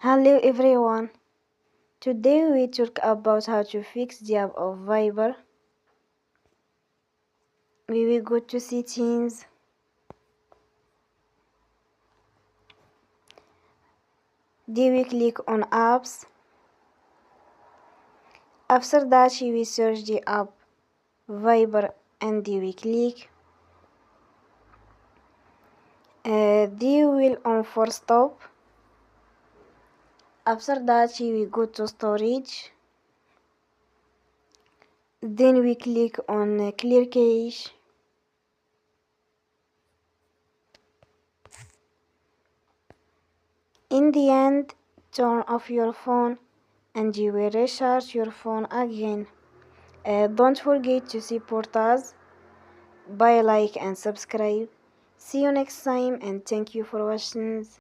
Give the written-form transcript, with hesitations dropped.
Hello everyone. Today we talk about how to fix the app of Viber. We will go to settings. Then we click on apps. After that we will search the app Viber and then we click. Then we will on for stop. After that we will go to storage. Then we click on clear cache. In the end, turn off your phone and you will recharge your phone again. Don't forget to support us by like and subscribe. See you next time and thank you for watching.